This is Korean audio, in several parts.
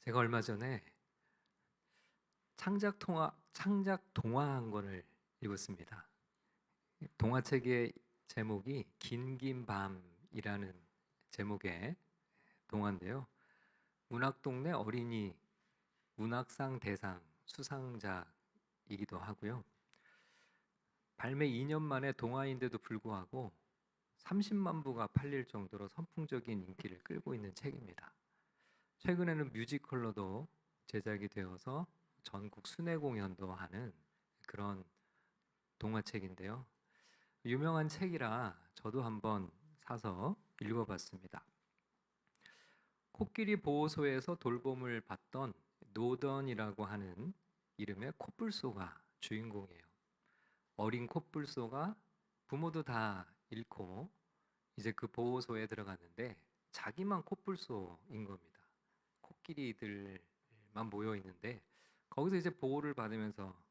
제가 얼마 전에 창작 동화 한 권을 읽었습니다. 동화책의 제목이 긴긴 밤이라는 제목의 동화인데요. 문학동네 어린이 문학상 대상 수상자이기도 하고요. 발매 2년 만에 동화인데도 불구하고 30만 부가 팔릴 정도로 선풍적인 인기를 끌고 있는 책입니다. 최근에는 뮤지컬로도 제작이 되어서 전국 순회 공연도 하는 그런 동화책인데요. 유명한 책이라 저도 한번 사서 읽어봤습니다. 코끼리 보호소에서 돌봄을 받던 노던이라고 하는 이름의 코뿔소가 주인공이에요. 어린 코뿔소가 부모도 다 잃고 이제 그 보호소에 들어갔는데 자기만 코뿔소인 겁니다. 코끼리들만 모여 있는데 거기서 이제 보호를 받으면서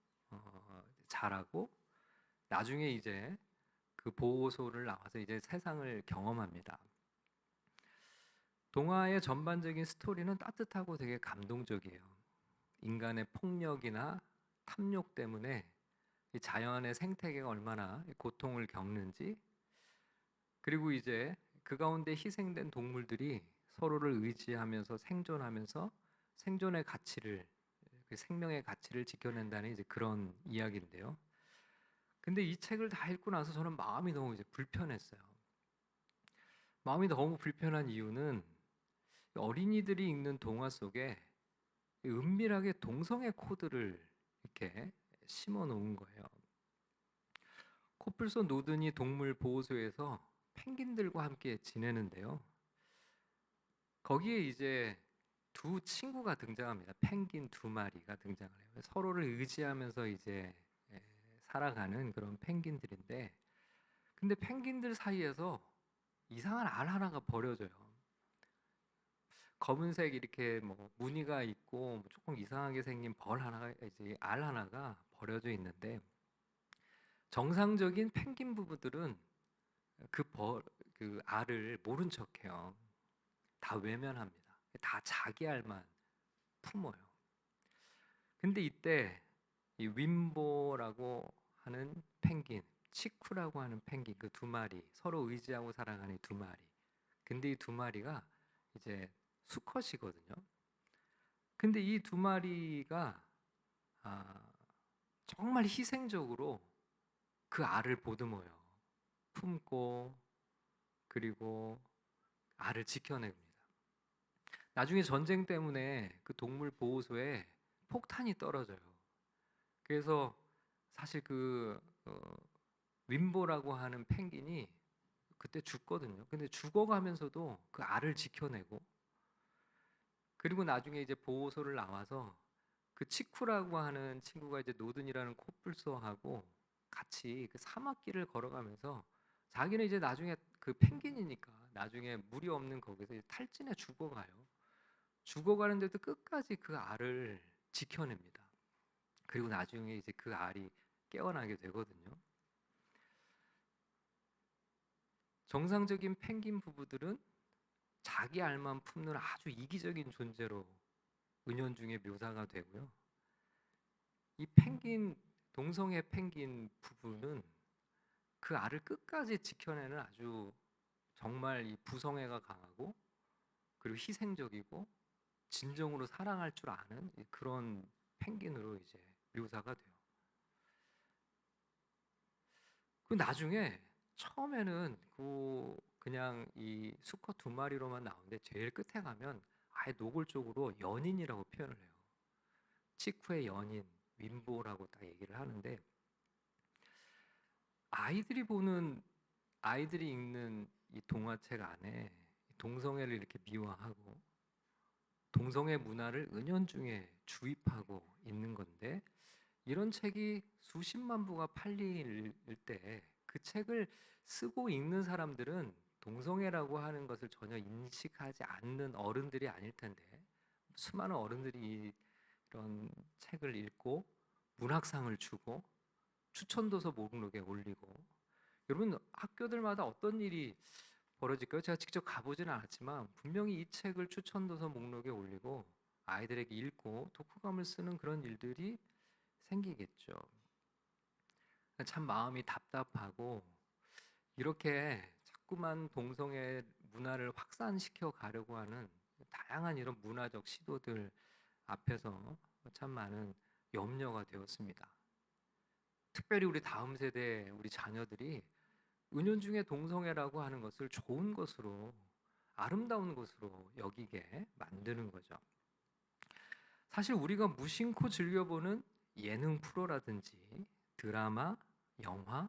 자라고 나중에 이제 그 보호소를 나와서 이제 세상을 경험합니다. 동화의 전반적인 스토리는 따뜻하고 되게 감동적이에요. 인간의 폭력이나 탐욕 때문에 이 자연의 생태계가 얼마나 고통을 겪는지, 그리고 이제 그 가운데 희생된 동물들이 서로를 의지하면서 생존하면서 생존의 가치를, 그 생명의 가치를 지켜낸다는 이제 그런 이야기인데요. 근데 이 책을 다 읽고 나서 저는 마음이 너무 이제 불편했어요. 마음이 너무 불편한 이유는 어린이들이 읽는 동화 속에 은밀하게 동성애 코드를 이렇게 심어 놓은 거예요. 코뿔소 노든이 동물 보호소에서 펭귄들과 함께 지내는데요. 거기에 이제 두 친구가 등장합니다. 펭귄 두 마리가 등장을 해요. 서로를 의지하면서 이제 살아가는 그런 펭귄들인데, 근데 펭귄들 사이에서 이상한 알 하나가 버려져요. 검은색 이렇게 뭐 무늬가 있고 조금 이상하게 생긴 벌 하나가, 이제 알 하나가 버려져 있는데, 정상적인 펭귄 부부들은 그 알을 모른 척해요. 다 외면합니다. 다 자기 알만 품어요. 근데 이때 이 윈보라고 하는 펭귄, 치쿠라고 하는 펭귄, 그 두 마리, 서로 의지하고 살아가는 이 두 마리. 근데 이 두 마리가 이제 수컷이거든요. 근데 이 두 마리가 아, 정말 희생적으로 그 알을 보듬어요. 품고, 그리고 알을 지켜냅니다. 나중에 전쟁 때문에 그 동물 보호소에 폭탄이 떨어져요. 그래서 사실 윈보라고 하는 펭귄이 그때 죽거든요. 근데 죽어가면서도 그 알을 지켜내고, 그리고 나중에 이제 보호소를 나와서 그 치쿠라고 하는 친구가 이제 노든이라는 코뿔소하고 같이 그 사막길을 걸어가면서 자기는 이제 나중에 그 펭귄이니까 나중에 물이 없는 거기서 이제 탈진해 죽어가요. 죽어가는데도 끝까지 그 알을 지켜냅니다. 그리고 나중에 이제 그 알이 깨어나게 되거든요. 정상적인 펭귄 부부들은 자기 알만 품는 아주 이기적인 존재로 은연중에 묘사가 되고요. 이 동성애 펭귄 부부는 그 알을 끝까지 지켜내는 아주 정말 이 부성애가 강하고, 그리고 희생적이고 진정으로 사랑할 줄 아는 그런 펭귄으로 이제 묘사가 돼요. 그 나중에 처음에는 그냥 이 수컷 두 마리로만 나오는데 제일 끝에 가면 아예 노골적으로 연인이라고 표현을 해요. 치쿠의 연인, 윈보라고 딱 얘기를 하는데, 아이들이 보는 아이들이 읽는 이 동화책 안에 동성애를 이렇게 미화하고 동성애 문화를 은연중에 주입하고 있는 건데, 이런 책이 수십만 부가 팔릴 때 그 책을 쓰고 읽는 사람들은 동성애라고 하는 것을 전혀 인식하지 않는 어른들이 아닐 텐데, 수많은 어른들이 이런 책을 읽고 문학상을 주고 추천도서 목록에 올리고, 여러분 학교들마다 어떤 일이 벌어질까요? 제가 직접 가보지는 않았지만 분명히 이 책을 추천도서 목록에 올리고 아이들에게 읽고 독후감을 쓰는 그런 일들이 생기겠죠. 참 마음이 답답하고 이렇게 자꾸만 동성애 문화를 확산시켜 가려고 하는 다양한 이런 문화적 시도들 앞에서 참 많은 염려가 되었습니다. 특별히 우리 다음 세대 우리 자녀들이 은연중에 동성애라고 하는 것을 좋은 것으로 아름다운 것으로 여기게 만드는 거죠. 사실 우리가 무심코 즐겨보는 예능 프로라든지 드라마, 영화,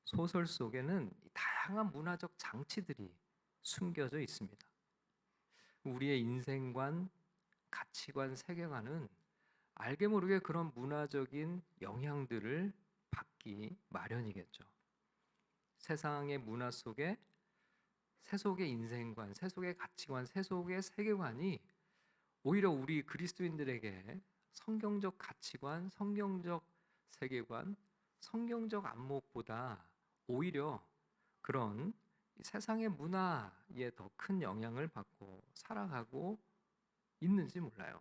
소설 속에는 다양한 문화적 장치들이 숨겨져 있습니다. 우리의 인생관, 가치관, 세계관은 알게 모르게 그런 문화적인 영향들을 받기 마련이겠죠. 세상의 문화 속에 세속의 인생관, 세속의 가치관, 세속의 세계관이 오히려 우리 그리스도인들에게 성경적 가치관, 성경적 세계관, 성경적 안목보다 오히려 그런 세상의 문화에 더 큰 영향을 받고 살아가고 있는지 몰라요.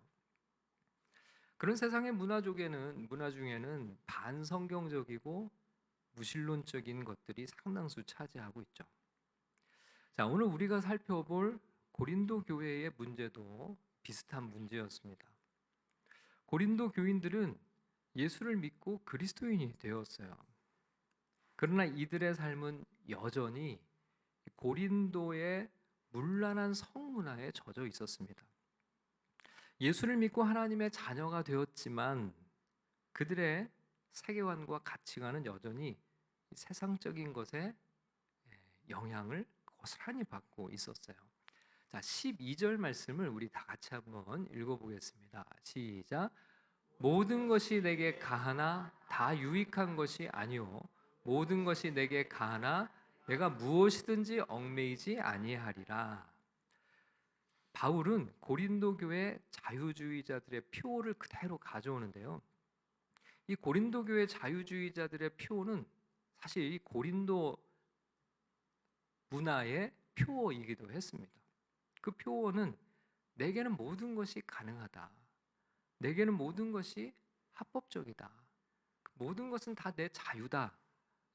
그런 세상의 문화 중에는 반성경적이고 무신론적인 것들이 상당수 차지하고 있죠. 자, 오늘 우리가 살펴볼 고린도 교회의 문제도 비슷한 문제였습니다. 고린도 교인들은 예수를 믿고 그리스도인이 되었어요. 그러나 이들의 삶은 여전히 고린도의 문란한 성문화에 젖어 있었습니다. 예수를 믿고 하나님의 자녀가 되었지만 그들의 세계관과 가치관은 여전히 세상적인 것에 영향을 고스란히 받고 있었어요. 자, 12절 말씀을 우리 다 같이 한번 읽어보겠습니다. 시작. 모든 것이 내게 가하나 다 유익한 것이 아니요 모든 것이 내게 가하나 내가 무엇이든지 얽매이지 아니하리라. 바울은 고린도 교회 자유주의자들의 표를 그대로 가져오는데요. 이 고린도 교회 자유주의자들의 표는 사실 이 고린도 문화의 표어이기도 했습니다. 그 표어는 내게는 모든 것이 가능하다. 내게는 모든 것이 합법적이다. 모든 것은 다 내 자유다.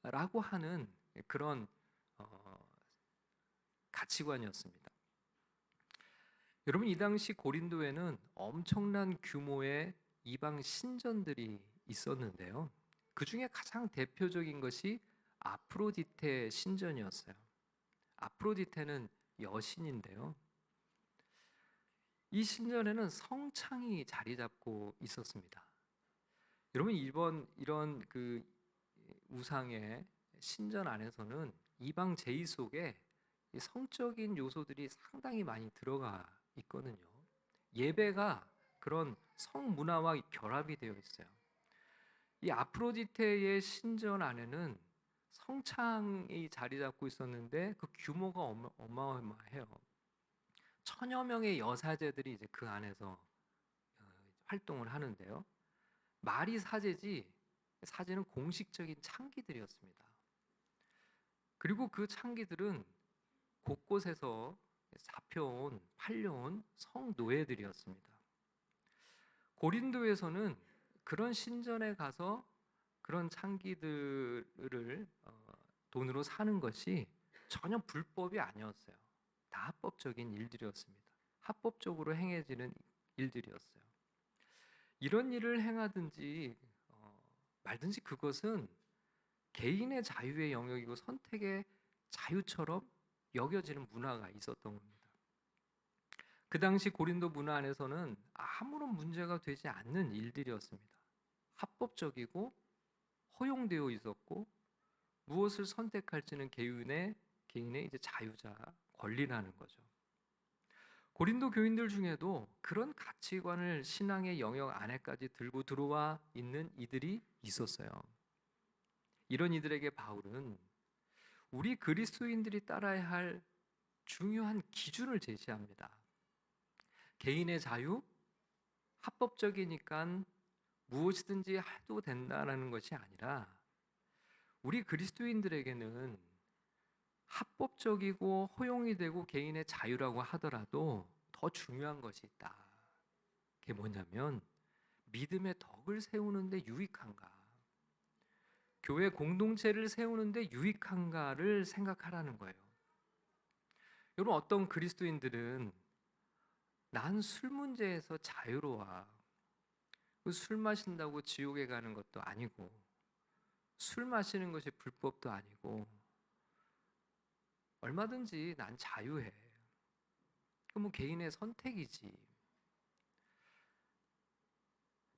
라고 하는 그런 가치관이었습니다. 여러분, 이 당시 고린도에는 엄청난 규모의 이방 신전들이 있었는데요. 그 중에 가장 대표적인 것이 아프로디테 신전이었어요. 아프로디테는 여신인데요. 이 신전에는 성창이 자리 잡고 있었습니다. 여러분, 이런 그 우상의 신전 안에서는 이방 제의 속에 성적인 요소들이 상당히 많이 들어가 있거든요. 예배가 그런 성문화와 결합이 되어 있어요. 이 아프로디테의 신전 안에는 성창이 자리 잡고 있었는데 그 규모가 어마어마해요. 1000여 명의 여사제들이 이제 그 안에서 활동을 하는데요. 말이 사제지 사제는 공식적인 창기들이었습니다. 그리고 그 창기들은 곳곳에서 잡혀온 팔려온 성노예들이었습니다. 고린도에서는 그런 신전에 가서 그런 창기들을 돈으로 사는 것이 전혀 불법이 아니었어요. 다 합법적인 일들이었습니다. 합법적으로 행해지는 일들이었어요. 이런 일을 행하든지 말든지 그것은 개인의 자유의 영역이고 선택의 자유처럼 여겨지는 문화가 있었던 겁니다. 그 당시 고린도 문화 안에서는 아무런 문제가 되지 않는 일들이었습니다. 합법적이고 허용되어 있었고 무엇을 선택할지는 개인의 이제 자유자 권리라는 거죠. 고린도 교인들 중에도 그런 가치관을 신앙의 영역 안에까지 들고 들어와 있는 이들이 있었어요. 이런 이들에게 바울은 우리 그리스도인들이 따라야 할 중요한 기준을 제시합니다. 개인의 자유, 합법적이니까 무엇이든지 해도 된다는 것이 아니라 우리 그리스도인들에게는 합법적이고 허용이 되고 개인의 자유라고 하더라도 더 중요한 것이 있다. 그게 뭐냐면 믿음의 덕을 세우는데 유익한가, 교회 공동체를 세우는데 유익한가를 생각하라는 거예요. 여러분, 어떤 그리스도인들은 난 술 문제에서 자유로워. 술 마신다고 지옥에 가는 것도 아니고, 술 마시는 것이 불법도 아니고, 얼마든지 난 자유해. 그 뭐 개인의 선택이지.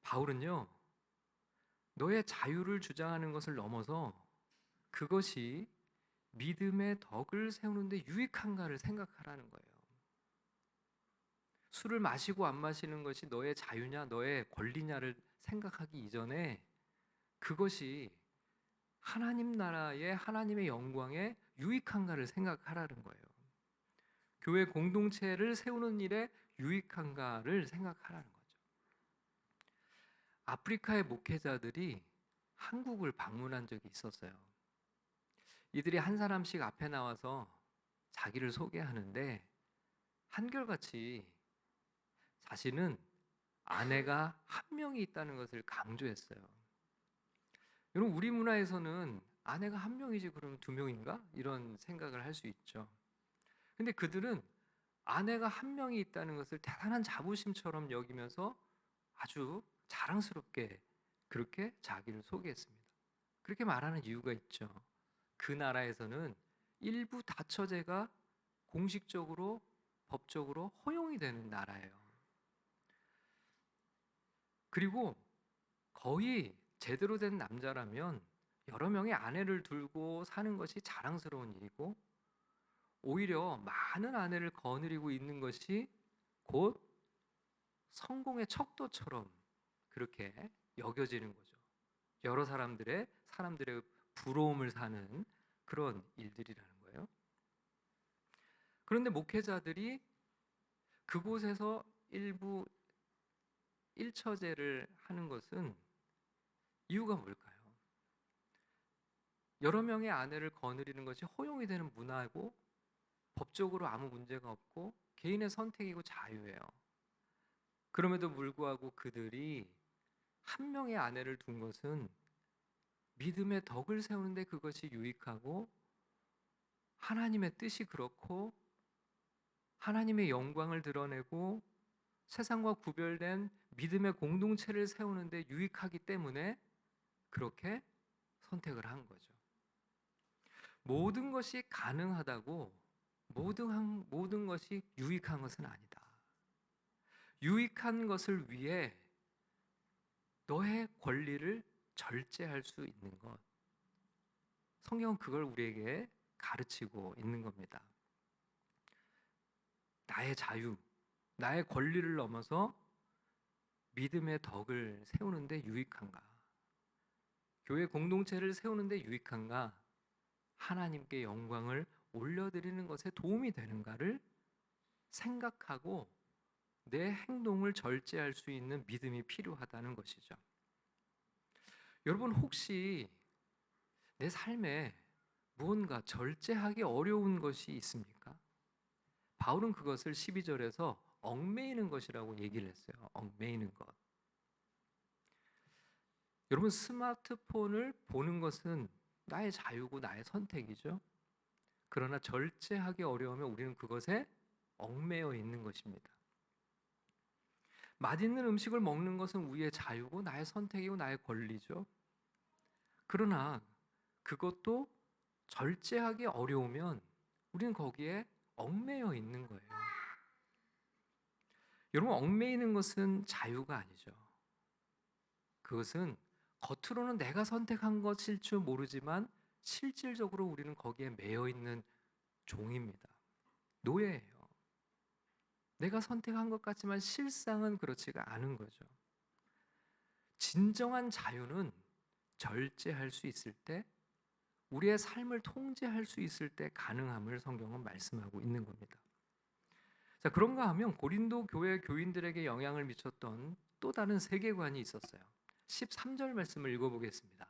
바울은요, 너의 자유를 주장하는 것을 넘어서 그것이 믿음의 덕을 세우는데 유익한가를 생각하라는 거예요. 술을 마시고 안 마시는 것이 너의 자유냐, 너의 권리냐를 생각하기 이전에 그것이 하나님 나라의 하나님의 영광에 유익한가를 생각하라는 거예요. 교회 공동체를 세우는 일에 유익한가를 생각하라는 거죠. 아프리카의 목회자들이 한국을 방문한 적이 있었어요. 이들이 한 사람씩 앞에 나와서 자기를 소개하는데 한결같이 자신은 아내가 한 명이 있다는 것을 강조했어요. 여러분, 우리 문화에서는 아내가 한 명이지 그럼 두 명인가? 이런 생각을 할 수 있죠. 근데 그들은 아내가 한 명이 있다는 것을 대단한 자부심처럼 여기면서 아주 자랑스럽게 그렇게 자기를 소개했습니다. 그렇게 말하는 이유가 있죠. 그 나라에서는 일부 다처제가 공식적으로 법적으로 허용이 되는 나라예요. 그리고 거의 제대로 된 남자라면 여러 명의 아내를 두고 사는 것이 자랑스러운 일이고, 오히려 많은 아내를 거느리고 있는 것이 곧 성공의 척도처럼 그렇게 여겨지는 거죠. 여러 사람들의 부러움을 사는 그런 일들이라는 거예요. 그런데 목회자들이 그곳에서 일부 일처제를 하는 것은 이유가 뭘까요? 여러 명의 아내를 거느리는 것이 허용이 되는 문화이고 법적으로 아무 문제가 없고 개인의 선택이고 자유예요. 그럼에도 불구하고 그들이 한 명의 아내를 둔 것은 믿음의 덕을 세우는데 그것이 유익하고 하나님의 뜻이 그렇고 하나님의 영광을 드러내고 세상과 구별된 믿음의 공동체를 세우는데 유익하기 때문에 그렇게 선택을 한 거죠. 모든 것이 가능하다고 모든 것이 유익한 것은 아니다. 유익한 것을 위해 너의 권리를 절제할 수 있는 것, 성경은 그걸 우리에게 가르치고 있는 겁니다. 나의 자유, 나의 권리를 넘어서 믿음의 덕을 세우는데 유익한가? 교회 공동체를 세우는데 유익한가? 하나님께 영광을 올려드리는 것에 도움이 되는가를 생각하고 내 행동을 절제할 수 있는 믿음이 필요하다는 것이죠. 여러분, 혹시 내 삶에 무언가 절제하기 어려운 것이 있습니까? 바울은 그것을 12절에서 얽매이는 것이라고 얘기를 했어요. 얽매이는 것. 여러분, 스마트폰을 보는 것은 나의 자유고 나의 선택이죠. 그러나 절제하기 어려우면 우리는 그것에 얽매여 있는 것입니다. 맛있는 음식을 먹는 것은 우리의 자유고 나의 선택이고 나의 권리죠. 그러나 그것도 절제하기 어려우면 우리는 거기에 얽매여 있는 거예요. 여러분, 얽매이는 것은 자유가 아니죠. 그것은 겉으로는 내가 선택한 것일 줄 모르지만 실질적으로 우리는 거기에 매여 있는 종입니다. 노예예요. 내가 선택한 것 같지만 실상은 그렇지가 않은 거죠. 진정한 자유는 절제할 수 있을 때, 우리의 삶을 통제할 수 있을 때 가능함을 성경은 말씀하고 있는 겁니다. 자, 그런가 하면 고린도 교회 교인들에게 영향을 미쳤던 또 다른 세계관이 있었어요. 13절 말씀을 읽어보겠습니다.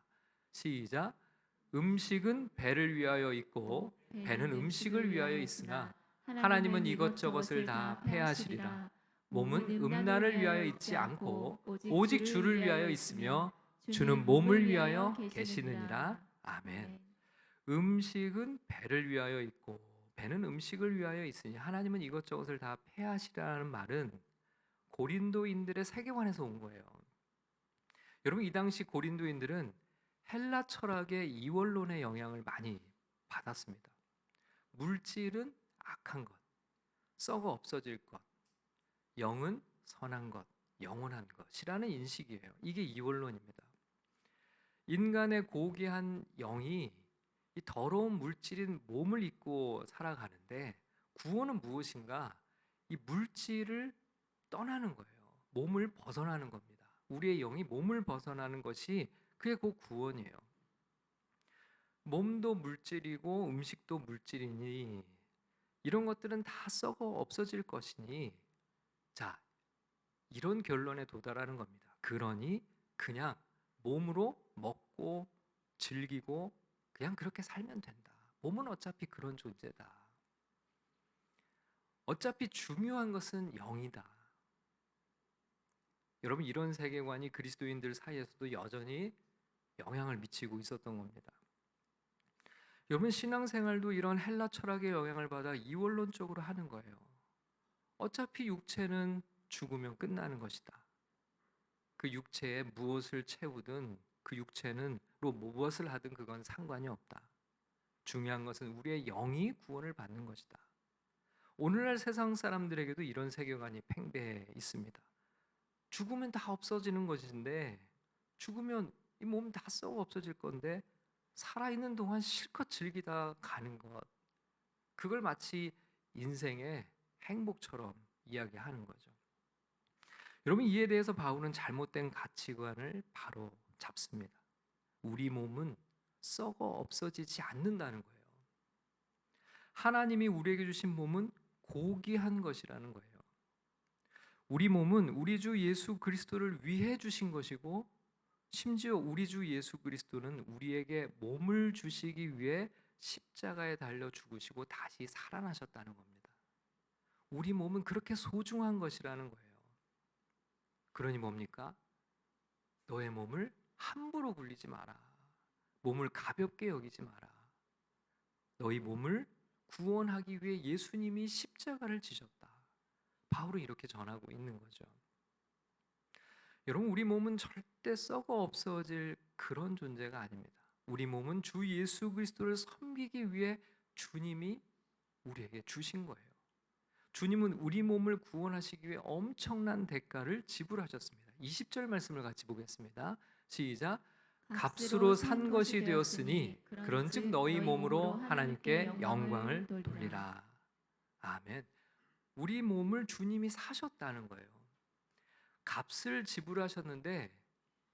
시작. 음식은 배를 위하여 있고 배는 음식을 위하여 있으나 하나님은 이것저것을 다 폐하시리라. 몸은 음란을 위하여 있지 않고 오직 주를 위하여 있으며 주는 몸을 위하여 계시느니라. 아멘. 음식은 배를 위하여 있고 배는 음식을 위하여 있으니 하나님은 이것저것을 다 폐하시라는 말은 고린도인들의 세계관에서 온 거예요. 여러분, 이 당시 고린도인들은 헬라 철학의 이원론의 영향을 많이 받았습니다. 물질은 악한 것, 썩어 없어질 것, 영은 선한 것, 영원한 것이라는 인식이에요. 이게 이원론입니다. 인간의 고귀한 영이 이 더러운 물질인 몸을 입고 살아가는데 구원은 무엇인가? 이 물질을 떠나는 거예요. 몸을 벗어나는 겁니다. 우리의 영이 몸을 벗어나는 것이 그게 곧 구원이에요. 몸도 물질이고 음식도 물질이니 이런 것들은 다 썩어 없어질 것이니 자, 이런 결론에 도달하는 겁니다. 그러니 그냥 몸으로 먹고 즐기고 그냥 그렇게 살면 된다. 몸은 어차피 그런 존재다. 어차피 중요한 것은 영이다. 여러분, 이런 세계관이 그리스도인들 사이에서도 여전히 영향을 미치고 있었던 겁니다. 여러분, 신앙생활도 이런 헬라 철학의 영향을 받아 이원론적으로 하는 거예요. 어차피 육체는 죽으면 끝나는 것이다. 그 육체에 무엇을 채우든 그 육체는 무엇을 하든 그건 상관이 없다. 중요한 것은 우리의 영이 구원을 받는 것이다. 오늘날 세상 사람들에게도 이런 세계관이 팽배해 있습니다. 죽으면 다 없어지는 것인데 죽으면 이 몸 다 썩어 없어질 건데 살아있는 동안 실컷 즐기다 가는 것, 그걸 마치 인생의 행복처럼 이야기하는 거죠. 여러분, 이에 대해서 바울은 잘못된 가치관을 바로 잡습니다. 우리 몸은 썩어 없어지지 않는다는 거예요. 하나님이 우리에게 주신 몸은 고귀한 것이라는 거예요. 우리 몸은 우리 주 예수 그리스도를 위해 주신 것이고 심지어 우리 주 예수 그리스도는 우리에게 몸을 주시기 위해 십자가에 달려 죽으시고 다시 살아나셨다는 겁니다. 우리 몸은 그렇게 소중한 것이라는 거예요. 그러니 뭡니까? 너의 몸을 함부로 굴리지 마라. 몸을 가볍게 여기지 마라. 너희 몸을 구원하기 위해 예수님이 십자가를 지셨다. 바울은 이렇게 전하고 있는 거죠. 여러분, 우리 몸은 절대 썩어 없어질 그런 존재가 아닙니다. 우리 몸은 주 예수 그리스도를 섬기기 위해 주님이 우리에게 주신 거예요. 주님은 우리 몸을 구원하시기 위해 엄청난 대가를 지불하셨습니다. 20절 말씀을 같이 보겠습니다. 시작. 값으로 산 것이 되었으니 그런즉 너희 몸으로 하나님께 영광을 돌리라. 아멘. 우리 몸을 주님이 사셨다는 거예요. 값을 지불하셨는데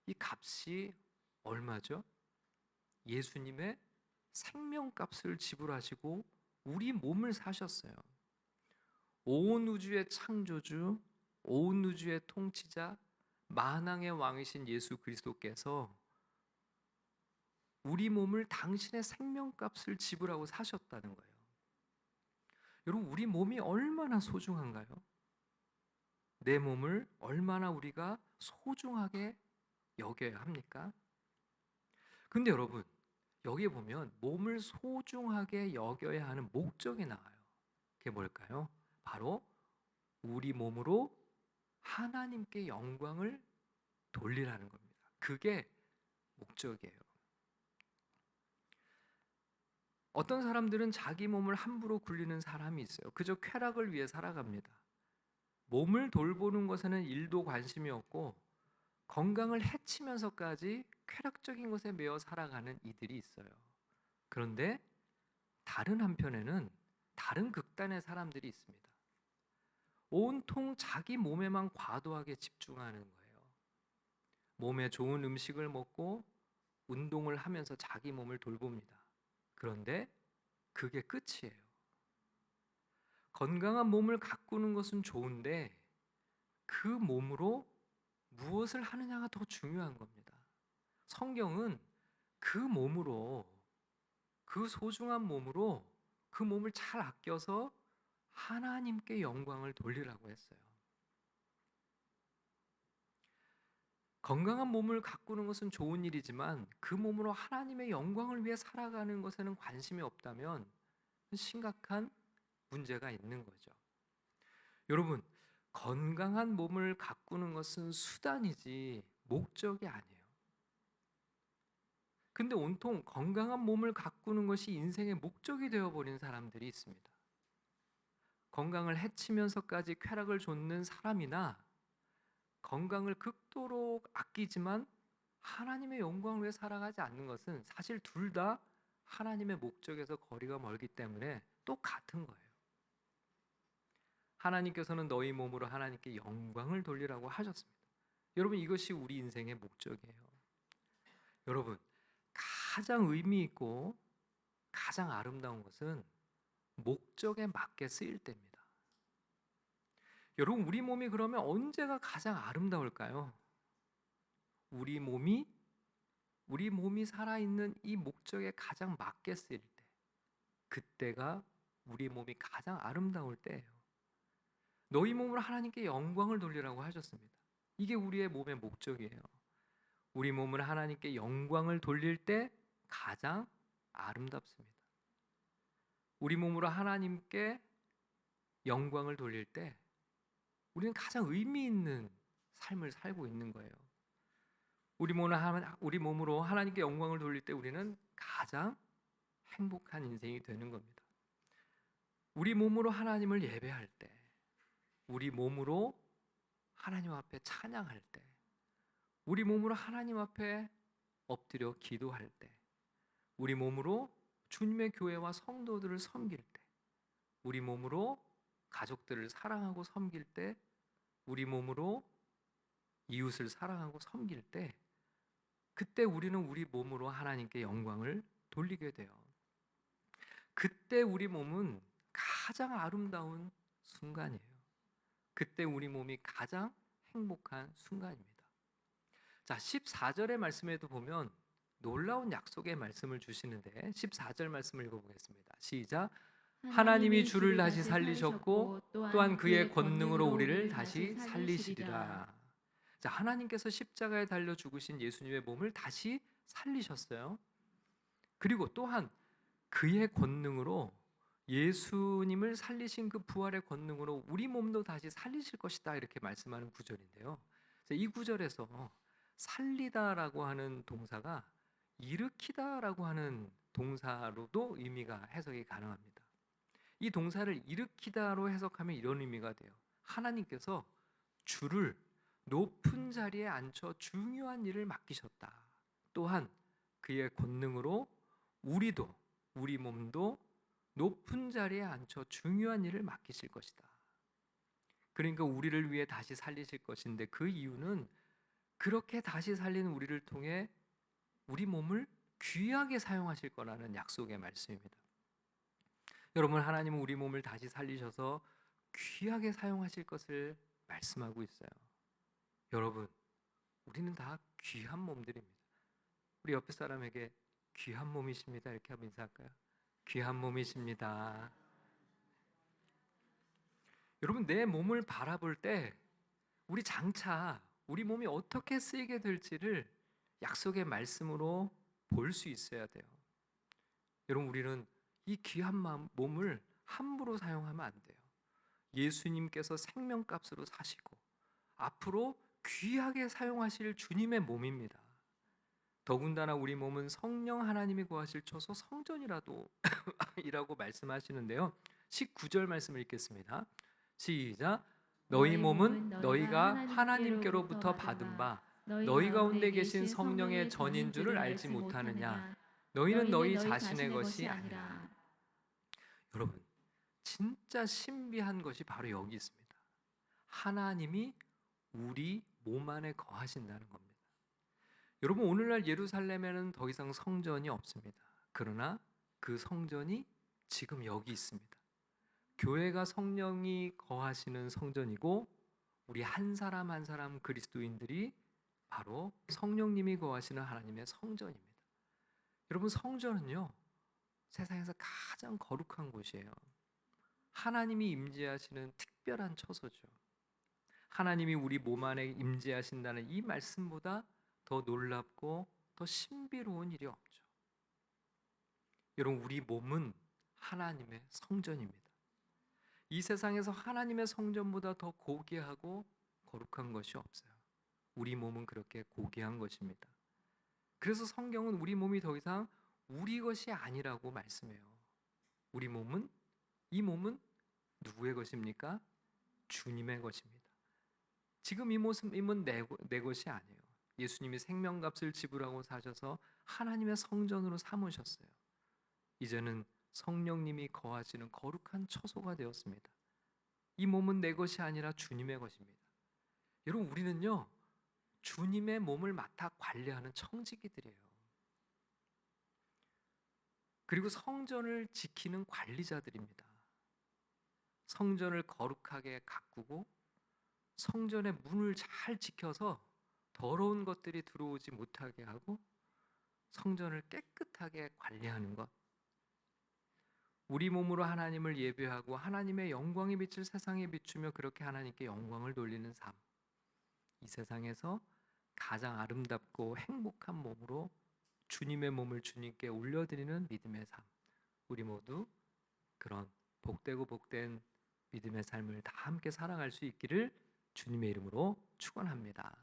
이 값이 얼마죠? 예수님의 생명값을 지불하시고 우리 몸을 사셨어요. 온 우주의 창조주, 온 우주의 통치자, 만왕의 왕이신 예수 그리스도께서 우리 몸을 당신의 생명값을 지불하고 사셨다는 거예요. 여러분, 우리 몸이 얼마나 소중한가요? 내 몸을 얼마나 우리가 소중하게 여겨야 합니까? 근데 여러분, 여기에 보면 몸을 소중하게 여겨야 하는 목적이 나와요. 그게 뭘까요? 바로 우리 몸으로 하나님께 영광을 돌리라는 겁니다. 그게 목적이에요. 어떤 사람들은 자기 몸을 함부로 굴리는 사람이 있어요. 그저 쾌락을 위해 살아갑니다. 몸을 돌보는 것에는 일도 관심이 없고 건강을 해치면서까지 쾌락적인 것에 매여 살아가는 이들이 있어요. 그런데 다른 한편에는 다른 극단의 사람들이 있습니다. 온통 자기 몸에만 과도하게 집중하는 거예요. 몸에 좋은 음식을 먹고 운동을 하면서 자기 몸을 돌봅니다. 그런데 그게 끝이에요. 건강한 몸을 가꾸는 것은 좋은데 그 몸으로 무엇을 하느냐가 더 중요한 겁니다. 성경은 그 몸으로, 그 소중한 몸으로 그 몸을 잘 아껴서 하나님께 영광을 돌리라고 했어요. 건강한 몸을 가꾸는 것은 좋은 일이지만 그 몸으로 하나님의 영광을 위해 살아가는 것에는 관심이 없다면 심각한 문제가 있는 거죠. 여러분, 건강한 몸을 가꾸는 것은 수단이지 목적이 아니에요. 근데 온통 건강한 몸을 가꾸는 것이 인생의 목적이 되어버린 사람들이 있습니다. 건강을 해치면서까지 쾌락을 좇는 사람이나 건강을 극도로 아끼지만 하나님의 영광을 위해 살아가지 않는 것은 사실 둘 다 하나님의 목적에서 거리가 멀기 때문에 똑같은 거예요. 하나님께서는 너희 몸으로 하나님께 영광을 돌리라고 하셨습니다. 여러분, 이것이 우리 인생의 목적이에요. 여러분, 가장 의미 있고 가장 아름다운 것은 목적에 맞게 쓰일 때입니다. 여러분, 우리 몸이 그러면 언제가 가장 아름다울까요? 우리 몸이 살아있는 이 목적에 가장 맞게 쓰일 때, 그때가 우리 몸이 가장 아름다울 때예요. 너희 몸으로 하나님께 영광을 돌리라고 하셨습니다. 이게 우리의 몸의 목적이에요. 우리 몸을 하나님께 영광을 돌릴 때 가장 아름답습니다. 우리 몸으로 하나님께 영광을 돌릴 때 우리는 가장 의미 있는 삶을 살고 있는 거예요. 우리 몸으로 하나님께 영광을 돌릴 때 우리는 가장 행복한 인생이 되는 겁니다. 우리 몸으로 하나님을 예배할 때, 우리 몸으로 하나님 앞에 찬양할 때, 우리 몸으로 하나님 앞에 엎드려 기도할 때, 우리 몸으로 주님의 교회와 성도들을 섬길 때, 우리 몸으로 가족들을 사랑하고 섬길 때, 우리 몸으로 이웃을 사랑하고 섬길 때, 그때 우리는 우리 몸으로 하나님께 영광을 돌리게 돼요. 그때 우리 몸은 가장 아름다운 순간이에요. 그때 우리 몸이 가장 행복한 순간입니다. 자, 14절의 말씀에도 보면 놀라운 약속의 말씀을 주시는데 14절 말씀을 읽어보겠습니다. 시작. 하나님이 주를 다시 살리셨고 또한 그의 권능으로 우리를 다시 살리시리라. 자, 하나님께서 십자가에 달려 죽으신 예수님의 몸을 다시 살리셨어요. 그리고 또한 그의 권능으로, 예수님을 살리신 그 부활의 권능으로 우리 몸도 다시 살리실 것이다, 이렇게 말씀하는 구절인데요. 이 구절에서 살리다라고 하는 동사가 일으키다라고 하는 동사로도 의미가 해석이 가능합니다. 이 동사를 일으키다로 해석하면 이런 의미가 돼요. 하나님께서 주를 높은 자리에 앉혀 중요한 일을 맡기셨다. 또한 그의 권능으로 우리 몸도 높은 자리에 앉혀 중요한 일을 맡기실 것이다. 그러니까 우리를 위해 다시 살리실 것인데, 그 이유는 그렇게 다시 살린 우리를 통해 우리 몸을 귀하게 사용하실 거라는 약속의 말씀입니다. 여러분, 하나님은 우리 몸을 다시 살리셔서 귀하게 사용하실 것을 말씀하고 있어요. 여러분, 우리는 다 귀한 몸들입니다. 우리 옆에 사람에게 귀한 몸이십니다 이렇게 한번 인사할까요? 귀한 몸이십니다. 여러분, 내 몸을 바라볼 때 우리 장차 우리 몸이 어떻게 쓰이게 될지를 약속의 말씀으로 볼 수 있어야 돼요. 여러분, 우리는 이 귀한 몸을 함부로 사용하면 안 돼요. 예수님께서 생명값으로 사시고 앞으로 귀하게 사용하실 주님의 몸입니다. 더군다나 우리 몸은 성령 하나님이 거하실 처소 성전이라도 이라고 말씀하시는데요. 19절 말씀을 읽겠습니다. 시작. 너희 몸은 너희가 하나님께로부터 받은 바 너희 가운데 계신 성령의 전인 줄을 알지 못하느냐. 너희는 너희 자신의 것이 아니라. 여러분, 진짜 신비한 것이 바로 여기 있습니다. 하나님이 우리 몸 안에 거하신다는 겁니다. 여러분, 오늘날 예루살렘에는 더 이상 성전이 없습니다. 그러나 그 성전이 지금 여기 있습니다. 교회가 성령이 거하시는 성전이고, 우리 한 사람 한 사람 그리스도인들이 바로 성령님이 거하시는 하나님의 성전입니다. 여러분, 성전은요, 세상에서 가장 거룩한 곳이에요. 하나님이 임재하시는 특별한 처소죠. 하나님이 우리 몸 안에 임재하신다는 이 말씀보다 더 놀랍고 더 신비로운 일이 없죠. 여러분, 우리 몸은 하나님의 성전입니다. 이 세상에서 하나님의 성전보다 더 고귀하고 거룩한 것이 없어요. 우리 몸은 그렇게 고귀한 것입니다. 그래서 성경은 우리 몸이 더 이상 우리 것이 아니라고 말씀해요. 이 몸은 누구의 것입니까? 주님의 것입니다. 지금 이 몸은 내 것이 아니에요. 예수님이 생명값을 지불하고 사셔서 하나님의 성전으로 삼으셨어요. 이제는 성령님이 거하시는 거룩한 처소가 되었습니다. 이 몸은 내 것이 아니라 주님의 것입니다. 여러분, 우리는요, 주님의 몸을 맡아 관리하는 청지기들이에요. 그리고 성전을 지키는 관리자들입니다. 성전을 거룩하게 가꾸고 성전의 문을 잘 지켜서 더러운 것들이 들어오지 못하게 하고 성전을 깨끗하게 관리하는 것. 우리 몸으로 하나님을 예배하고 하나님의 영광이 비칠 세상에 비추며 그렇게 하나님께 영광을 돌리는 삶. 이 세상에서 가장 아름답고 행복한 몸으로 주님의 몸을 주님께 올려드리는 믿음의 삶. 우리 모두 그런 복되고 복된 믿음의 삶을 다 함께 살아갈 수 있기를 주님의 이름으로 축원합니다.